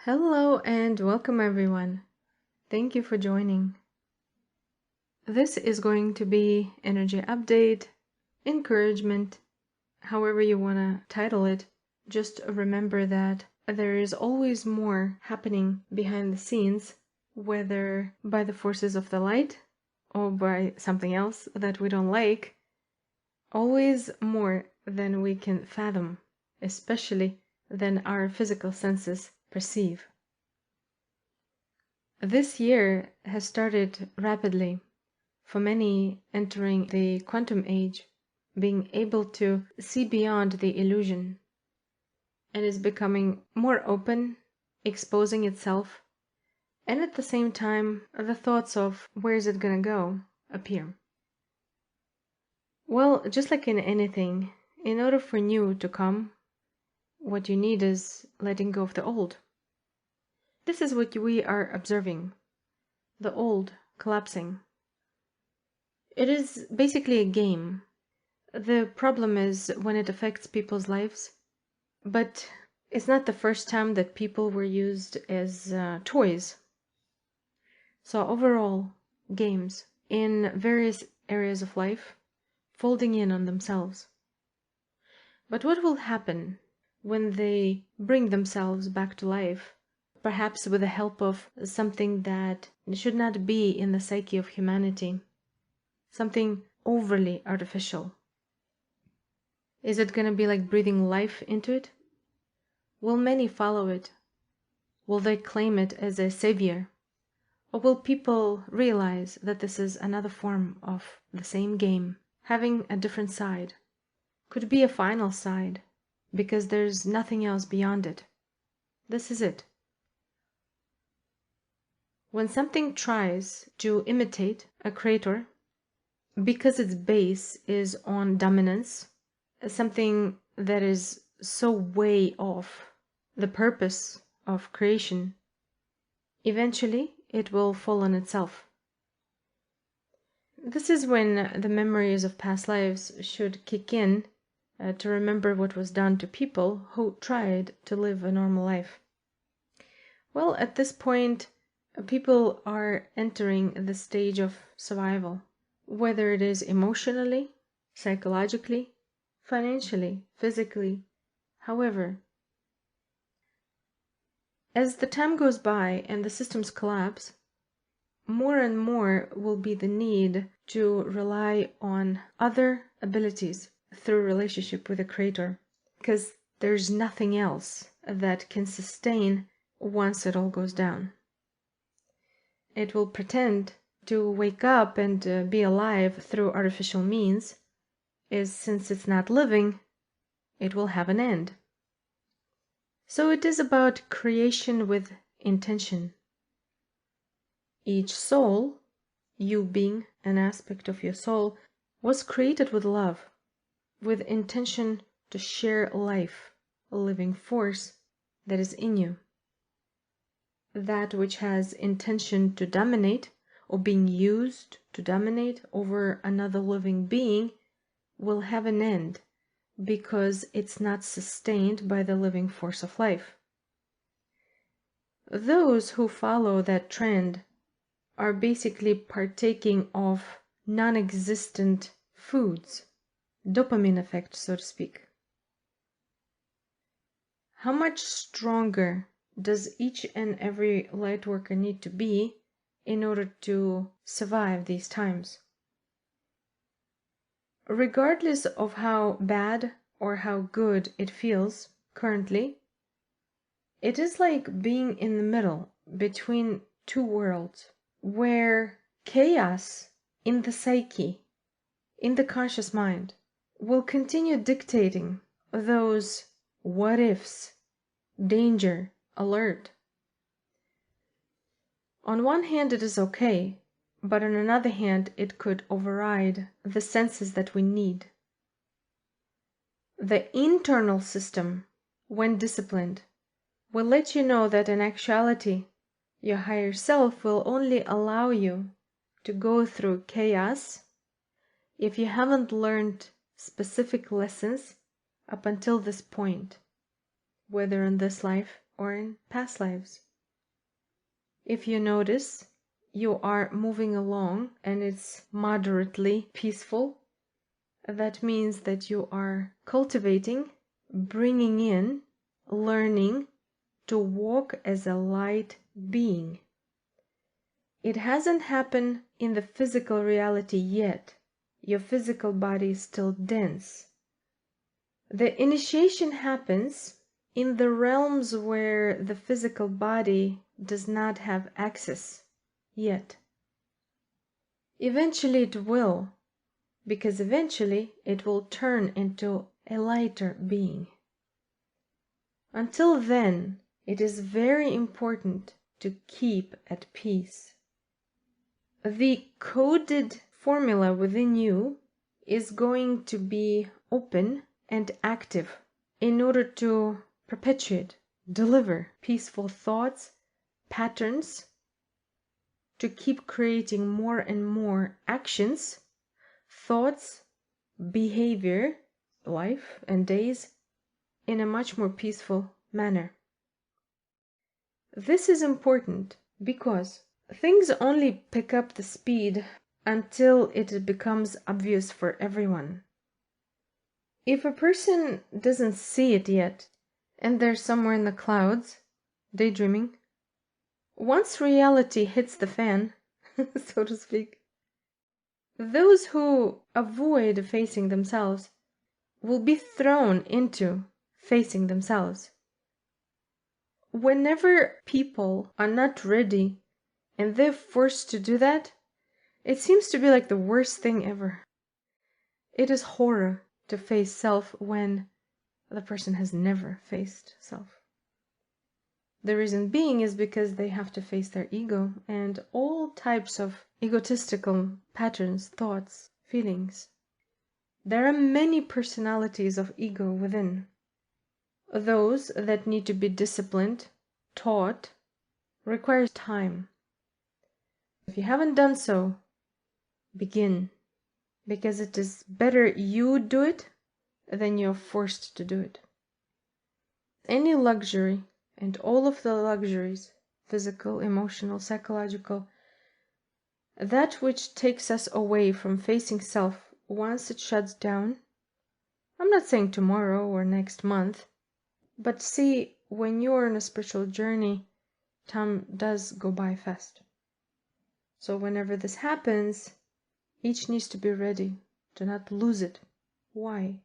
Hello and welcome everyone. Thank you for joining. This is going to be energy update, encouragement, however you want to title it. Just remember that there is always more happening behind the scenes, whether by the forces of the light or by something else that we don't like. Always more than we can fathom, especially than our physical senses perceive. This year has started rapidly, for many entering the quantum age, being able to see beyond the illusion, and is becoming more open, exposing itself, and at the same time the thoughts of where is it gonna go appear. Well, just like in anything, in order for new to come, what you need is letting go of the old. This is what we are observing, the old collapsing. It is basically a game. The problem is when it affects people's lives, but it's not the first time that people were used as toys. So overall, games in various areas of life folding in on themselves. But what will happen when they bring themselves back to life, perhaps with the help of something that should not be in the psyche of humanity, something overly artificial? Is it going to be like breathing life into it? Will many follow it? Will they claim it as a savior? Or will people realize that this is another form of the same game, having a different side? Could be a final side, because there's nothing else beyond it. This is it. When something tries to imitate a creator, because its base is on dominance, something that is so way off the purpose of creation, eventually it will fall on itself. This is when the memories of past lives should kick in to remember what was done to people who tried to live a normal life. Well, at this point, people are entering the stage of survival, whether it is emotionally, psychologically, financially, physically, however. As the time goes by and the systems collapse, more and more will be the need to rely on other abilities through relationship with the creator, because there's nothing else that can sustain once it all goes down. It will pretend to wake up and be alive through artificial means, since it's not living, it will have an end. So it is about creation with intention. Each soul, you being an aspect of your soul, was created with love, with intention to share life, a living force that is in you. That which has intention to dominate or being used to dominate over another living being will have an end, because it's not sustained by the living force of life. Those who follow that trend are basically partaking of non-existent foods, dopamine effect, so to speak. How much stronger does each and every light worker need to be in order to survive these times? Regardless of how bad or how good it feels currently, it is like being in the middle between two worlds, where chaos in the psyche, in the conscious mind, will continue dictating those what ifs, danger, alert. On one hand, it is okay, but on another hand, it could override the senses that we need. The internal system, when disciplined, will let you know that in actuality, your higher self will only allow you to go through chaos if you haven't learned specific lessons up until this point, whether in this life or in past lives. If you notice you are moving along and it's moderately peaceful, that means that you are cultivating, bringing in, learning to walk as a light being. It hasn't happened in the physical reality yet. Your physical body is still dense. The initiation happens in the realms where the physical body does not have access yet. Eventually it will, because eventually it will turn into a lighter being. Until then, it is very important to keep at peace. The coded formula within you is going to be open and active in order to perpetuate, deliver peaceful thoughts, patterns, to keep creating more and more actions, thoughts, behavior, life and days in a much more peaceful manner. This is important because things only pick up the speed until it becomes obvious for everyone. If a person doesn't see it yet, and they're somewhere in the clouds, daydreaming, once reality hits the fan, so to speak, those who avoid facing themselves will be thrown into facing themselves. Whenever people are not ready and they're forced to do that, it seems to be like the worst thing ever. It is horror to face self when the person has never faced self. The reason being is because they have to face their ego and all types of egotistical patterns, thoughts, feelings. There are many personalities of ego within. Those that need to be disciplined, taught, require time. If you haven't done so, begin, because it is better you do it than you're forced to do it. Any luxury and all of the luxuries, physical, emotional, psychological, that which takes us away from facing self, once it shuts down, I'm not saying tomorrow or next month, but see, when you're on a spiritual journey, time does go by fast. So whenever this happens, each needs to be ready to not lose it. Why?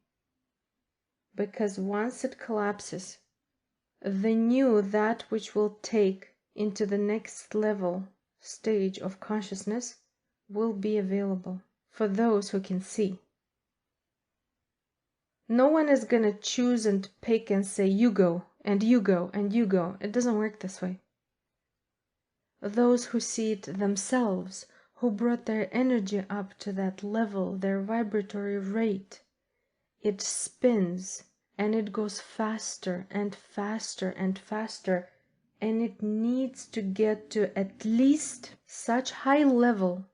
Because once it collapses, the new, that which will take into the next level, stage of consciousness, will be available for those who can see. No one is going to choose and pick and say, you go, and you go, and you go. It doesn't work this way. Those who see it themselves, who brought their energy up to that level, their vibratory rate, it spins and it goes faster and faster and faster, and it needs to get to at least such high level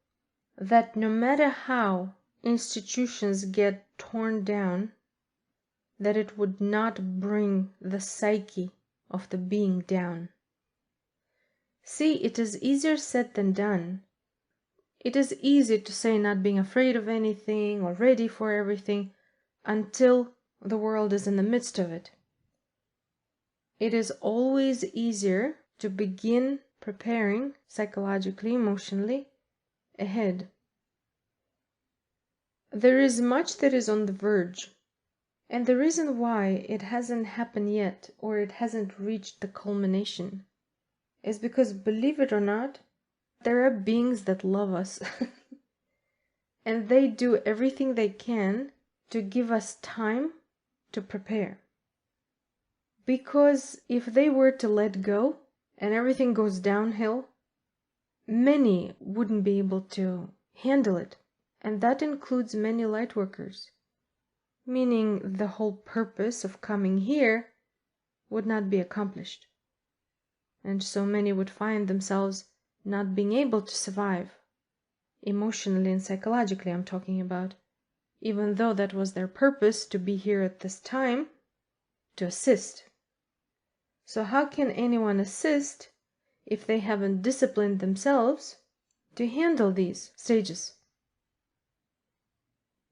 that no matter how institutions get torn down, that it would not bring the psyche of the being down. See, it is easier said than done. It is easy to say not being afraid of anything or ready for everything until the world is in the midst of it. It is always easier to begin preparing psychologically, emotionally, ahead. There is much that is on the verge. And the reason why it hasn't happened yet, or it hasn't reached the culmination, is because, believe it or not, there are beings that love us. And they do everything they can to give us time to prepare. Because if they were to let go and everything goes downhill, many wouldn't be able to handle it. And that includes many light workers. Meaning the whole purpose of coming here would not be accomplished. And so many would find themselves not being able to survive, emotionally and psychologically I'm talking about, even though that was their purpose to be here at this time, to assist. So how can anyone assist if they haven't disciplined themselves to handle these stages?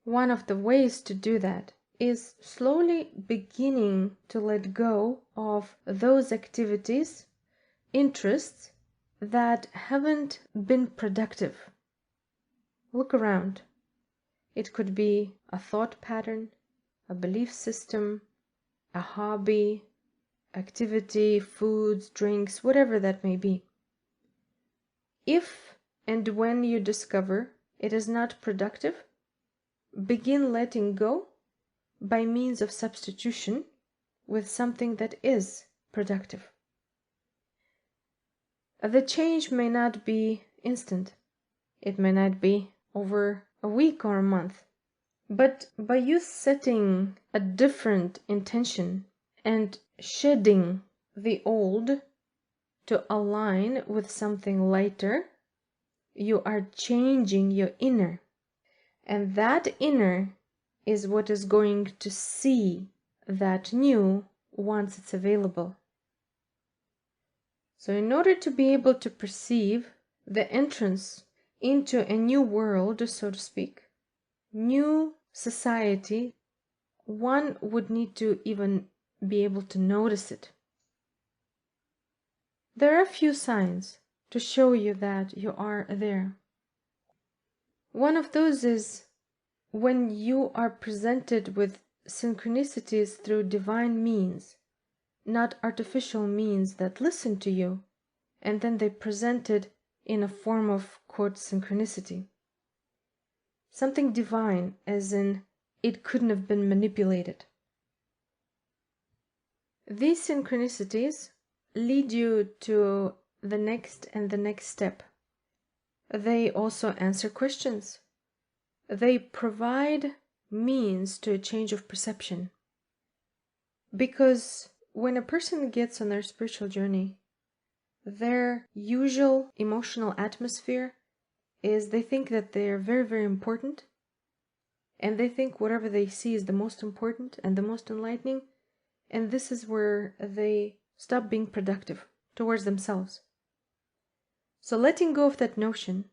One of the ways to do that is slowly beginning to let go of those activities, interests that haven't been productive. Look around. It could be a thought pattern, a belief system, a hobby, activity, foods, drinks, whatever that may be. If and when you discover it is not productive, begin letting go by means of substitution with something that is productive. The change may not be instant. It may not be over a week or a month. But by you setting a different intention and shedding the old to align with something lighter, you are changing your inner. And that inner is what is going to see that new once it's available. So in order to be able to perceive the entrance into a new world, so to speak, new society, one would need to even be able to notice it. There are a few signs to show you that you are there. One of those is when you are presented with synchronicities through divine means, not artificial means that listen to you, and then they present it in a form of, quote, synchronicity. Something divine, as in it couldn't have been manipulated. These synchronicities lead you to the next and the next step. They also answer questions. They provide means to a change of perception. Because when a person gets on their spiritual journey, their usual emotional atmosphere is they think that they're very, very important, and they think whatever they see is the most important and the most enlightening, and this is where they stop being productive towards themselves. So letting go of that notion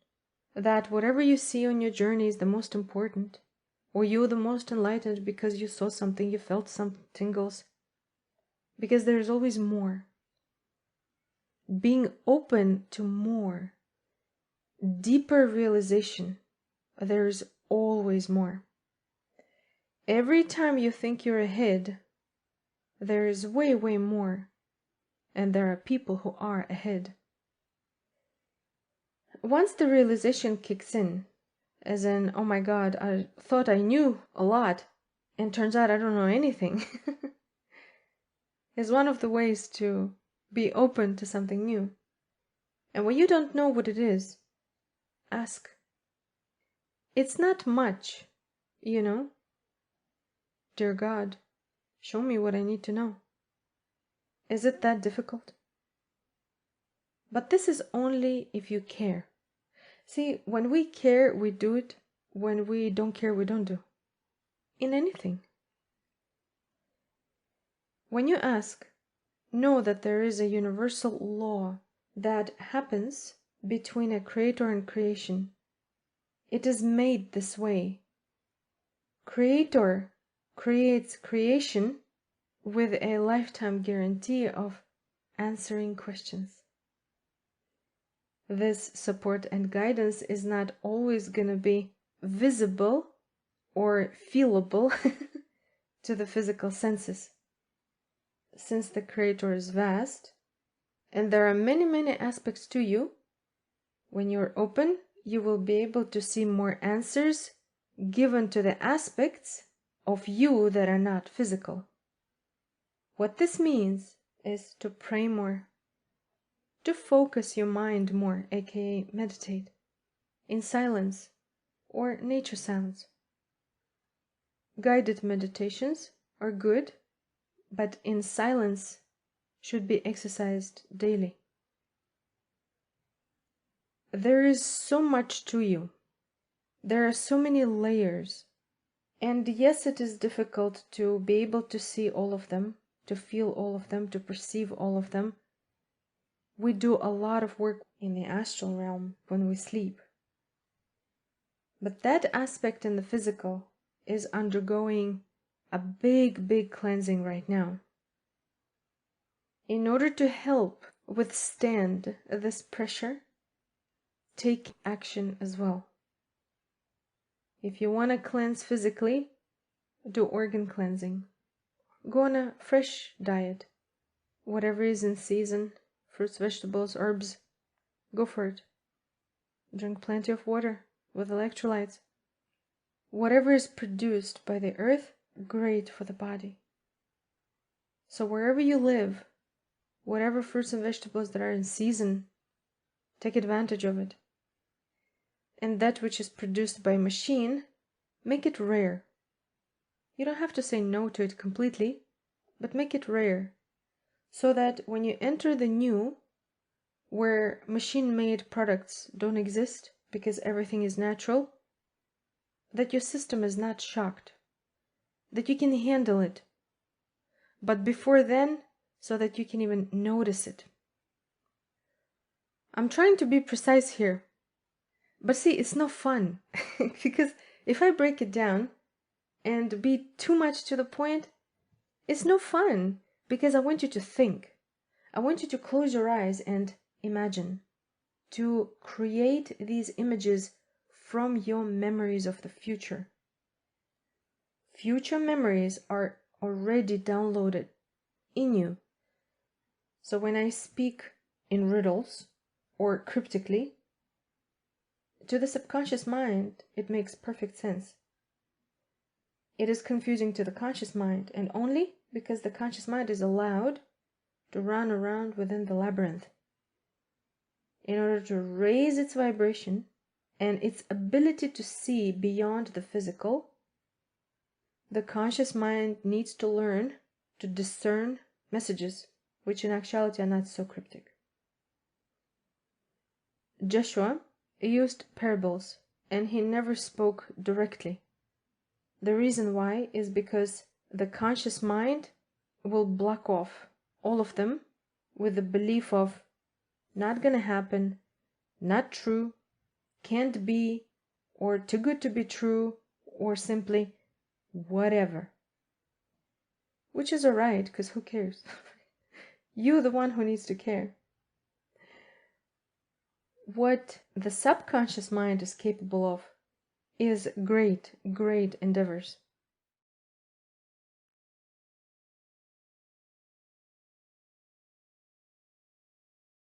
that whatever you see on your journey is the most important, or you're the most enlightened because you saw something, you felt some tingles, because there is always more. Being open to more, deeper realization, there is always more. Every time you think you're ahead, there is way, way more, and there are people who are ahead. Once the realization kicks in, as in, oh my God, I thought I knew a lot, and turns out I don't know anything, is one of the ways to be open to something new. And when you don't know what it is, ask. It's not much, you know. Dear God, show me what I need to know. Is it that difficult? But this is only if you care. See, when we care, we do it. When we don't care, we don't do. In anything. When you ask, know that there is a universal law that happens between a creator and creation. It is made this way. Creator creates creation with a lifetime guarantee of answering questions. This support and guidance is not always going to be visible or feelable to the physical senses. Since the Creator is vast, and there are many, many aspects to you, when you're open, you will be able to see more answers given to the aspects of you that are not physical. What this means is to pray more, to focus your mind more, aka meditate, in silence or nature sounds. Guided meditations are good, but in silence should be exercised daily. There is so much to you. There are so many layers. And yes, it is difficult to be able to see all of them, to feel all of them, to perceive all of them. We do a lot of work in the astral realm when we sleep. But that aspect in the physical is undergoing a big cleansing right now. In order to help withstand this pressure, take action as well. If you want to cleanse physically, do organ cleansing. Go on a fresh diet. Whatever is in season, fruits, vegetables, herbs, go for it. Drink plenty of water with electrolytes. Whatever is produced by the earth, great for the body. So wherever you live, whatever fruits and vegetables that are in season, take advantage of it. And that which is produced by machine, make it rare. You don't have to say no to it completely, but make it rare, so that when you enter the new, where machine-made products don't exist because everything is natural, that your system is not shocked, that you can handle it. But before then, so that you can even notice it. I'm trying to be precise here, but see, it's no fun because if I break it down and be too much to the point, it's no fun, because I want you to think. I want you to close your eyes and imagine, to create these images from your memories of the future. Future memories are already downloaded in you. So when I speak in riddles or cryptically, to the subconscious mind, it makes perfect sense. It is confusing to the conscious mind, and only because the conscious mind is allowed to run around within the labyrinth in order to raise its vibration and its ability to see beyond the physical. The conscious mind needs to learn to discern messages, which in actuality are not so cryptic. Joshua used parables, and he never spoke directly. The reason why is because the conscious mind will block off all of them with the belief of not gonna happen, not true, can't be, or too good to be true, or simply whatever. Which is alright, because who cares? You're the one who needs to care. What the subconscious mind is capable of is great endeavors.